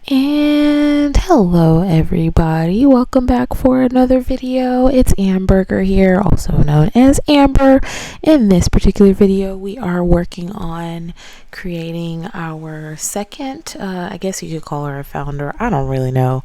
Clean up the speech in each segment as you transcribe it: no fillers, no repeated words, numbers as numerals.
And hello everybody, welcome back for another video. It's Amberger here, also known as Amber. In this particular video we are working on creating our second, I guess you could call her a founder, I don't really know,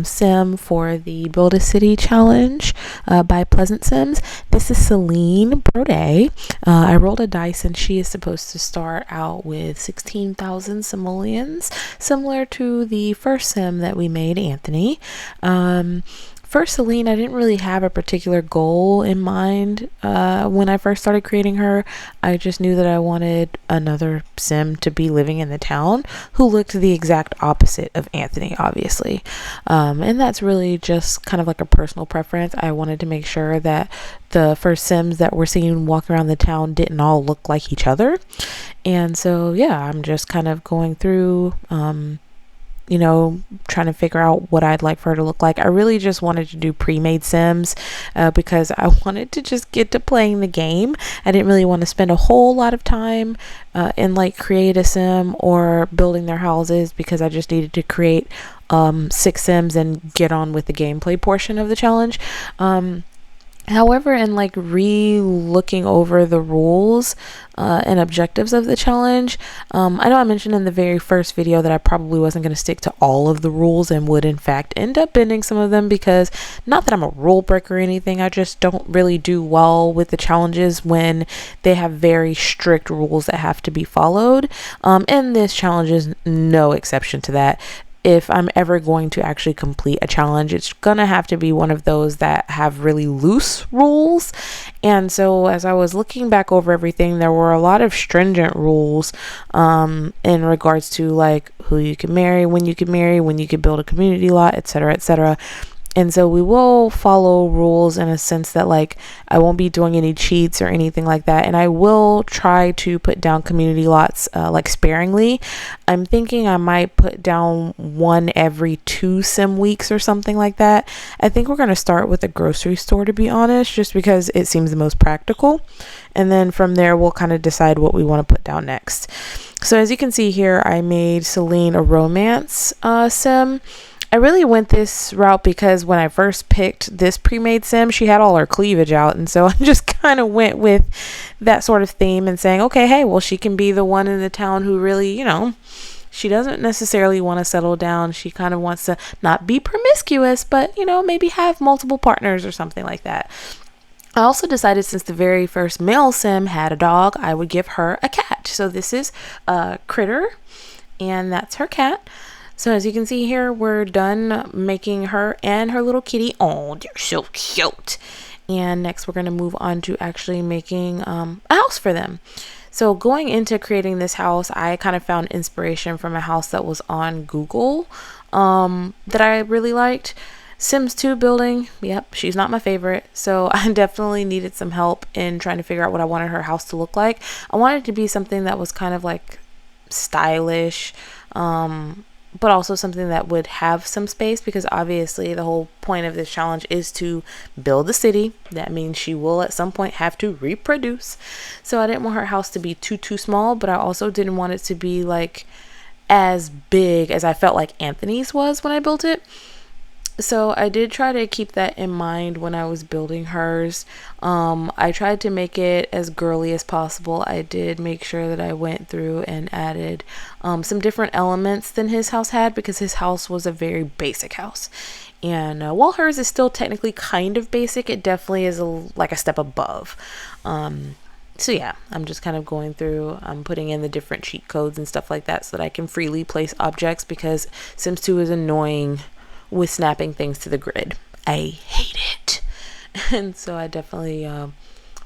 sim for the Build a City challenge by Pleasant Sims. This is Celine Broday. I rolled a dice and she is supposed to start out with 16,000 simoleons, similar to the first sim that we made, Anthony. For Celine, I didn't really have a particular goal in mind when I first started creating her. I just knew that I wanted another sim to be living in the town who looked the exact opposite of Anthony, obviously. And that's really just kind of like a personal preference. I wanted to make sure that the first sims that we're seeing walk around the town didn't all look like each other. And so, yeah, I'm just kind of going through trying to figure out what I'd like for her to look like. I really just wanted to do pre-made sims because I wanted to just get to playing the game. I didn't really want to spend a whole lot of time in like create a sim or building their houses, because I just needed to create 6 sims and get on with the gameplay portion of the challenge. However, in like re-looking over the rules and objectives of the challenge, I know I mentioned in the very first video that I probably wasn't going to stick to all of the rules and would in fact end up bending some of them, because not that I'm a rule breaker or anything, I just don't really do well with the challenges when they have very strict rules that have to be followed. And this challenge is no exception to that. If I'm ever going to actually complete a challenge, it's gonna have to be one of those that have really loose rules. And so as I was looking back over everything, there were a lot of stringent rules in regards to like who you can marry, when you can build a community lot, etc., etc. And so we will follow rules in a sense that like I won't be doing any cheats or anything like that. And I will try to put down community lots like sparingly. I'm thinking I might put down one every 2 sim weeks or something like that. I think we're going to start with a grocery store, to be honest, just because it seems the most practical. And then from there, we'll kind of decide what we want to put down next. So as you can see here, I made Celine a romance sim. I really went this route because when I first picked this pre-made sim, she had all her cleavage out. And so I just kind of went with that sort of theme and saying, okay, hey, well, she can be the one in the town who really, she doesn't necessarily want to settle down. She kind of wants to not be promiscuous, but, maybe have multiple partners or something like that. I also decided, since the very first male sim had a dog, I would give her a cat. So this is Critter, and that's her cat. So as you can see here, we're done making her and her little kitty. Oh, they're so cute. And next we're going to move on to actually making a house for them. So going into creating this house, I kind of found inspiration from a house that was on Google that I really liked. Sims 2 building, yep, she's not my favorite. So I definitely needed some help in trying to figure out what I wanted her house to look like. I wanted it to be something that was kind of like stylish, but also something that would have some space, because obviously the whole point of this challenge is to build a city. That means she will at some point have to reproduce. So I didn't want her house to be too small, but I also didn't want it to be like as big as I felt like Anthony's was when I built it. So I did try to keep that in mind when I was building hers. I tried to make it as girly as possible. I did make sure that I went through and added some different elements than his house had, because his house was a very basic house. And while hers is still technically kind of basic, it definitely is like a step above. So yeah, I'm just kind of going through, I'm putting in the different cheat codes and stuff like that so that I can freely place objects, because Sims 2 is annoying with snapping things to the grid. I hate it. And so I definitely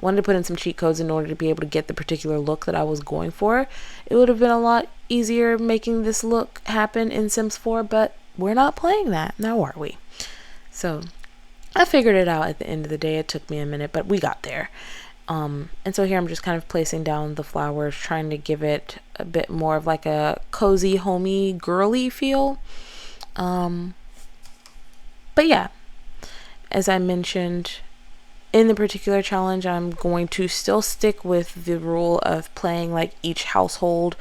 wanted to put in some cheat codes in order to be able to get the particular look that I was going for. It would have been a lot easier making this look happen in Sims 4, but we're not playing that now, are we? So I figured it out at the end of the day. It took me a minute, but we got there. And so here I'm just kind of placing down the flowers, trying to give it a bit more of like a cozy, homey, girly feel. But yeah, as I mentioned, in the particular challenge, I'm going to still stick with the rule of playing like each household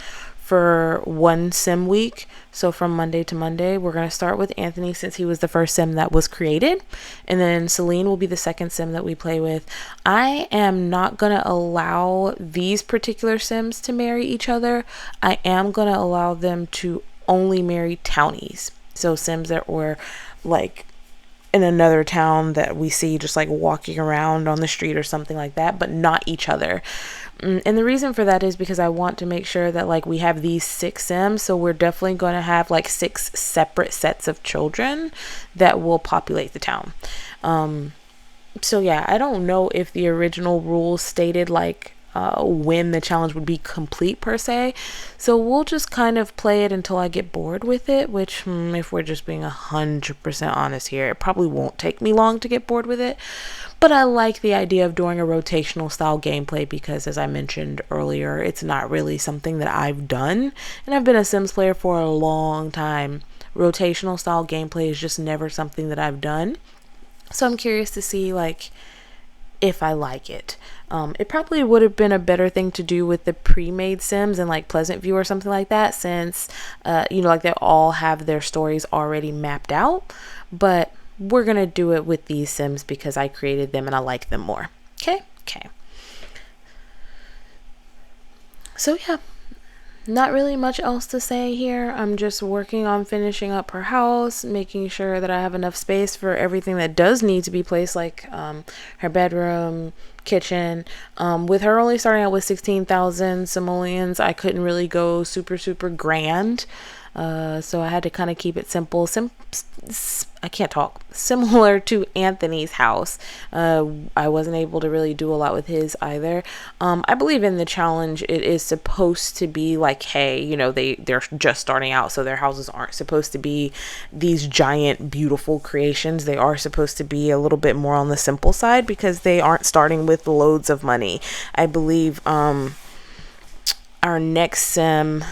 for one sim week. So from Monday to Monday, we're going to start with Anthony since he was the first sim that was created. And then Celine will be the second sim that we play with. I am not going to allow these particular sims to marry each other. I am going to allow them to only marry townies. So sims that were like in another town that we see just like walking around on the street or something like that, but not each other. And the reason for that is because I want to make sure that like we have these 6 sims, so we're definitely going to have like 6 separate sets of children that will populate the town. So yeah, I don't know if the original rules stated like when the challenge would be complete per se, so we'll just kind of play it until I get bored with it, which if we're just being 100% honest here, it probably won't take me long to get bored with it. But I like the idea of doing a rotational style gameplay because, as I mentioned earlier, it's not really something that I've done, and I've been a Sims player for a long time. Rotational style gameplay is just never something that I've done, so I'm curious to see like if I like it. It probably would have been a better thing to do with the pre-made sims and like Pleasant View or something like that, since you know, like they all have their stories already mapped out. But we're gonna do it with these sims because I created them and I like them more. Okay. So yeah, not really much else to say here. I'm just working on finishing up her house, making sure that I have enough space for everything that does need to be placed, like her bedroom, kitchen. With her only starting out with 16,000 simoleons, I couldn't really go super grand. So I had to kind of keep it simple. I can't talk. Similar to Anthony's house. I wasn't able to really do a lot with his either. I believe in the challenge, it is supposed to be like, hey, you know, they're just starting out, so their houses aren't supposed to be these giant, beautiful creations. They are supposed to be a little bit more on the simple side because they aren't starting with loads of money. I believe our next sim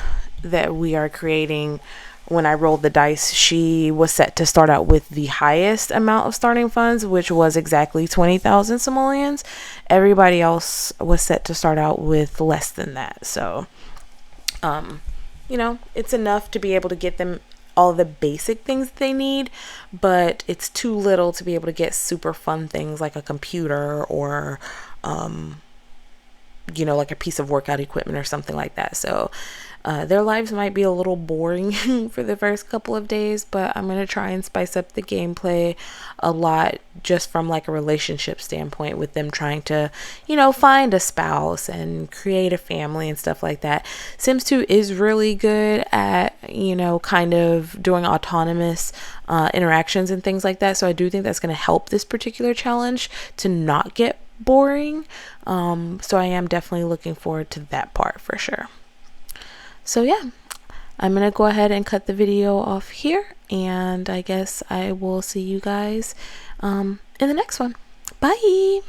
that we are creating, when I rolled the dice, she was set to start out with the highest amount of starting funds, which was exactly 20,000 simoleons. Everybody else was set to start out with less than that. So, you know, it's enough to be able to get them all the basic things that they need, but it's too little to be able to get super fun things like a computer or, you know, like a piece of workout equipment or something like that. So their lives might be a little boring for the first couple of days, but I'm going to try and spice up the gameplay a lot just from like a relationship standpoint, with them trying to, you know, find a spouse and create a family and stuff like that. Sims 2 is really good at, you know, kind of doing autonomous interactions and things like that. So I do think that's going to help this particular challenge to not get boring. So I am definitely looking forward to that part for sure. So yeah, I'm gonna go ahead and cut the video off here, and I guess I will see you guys in the next one. Bye.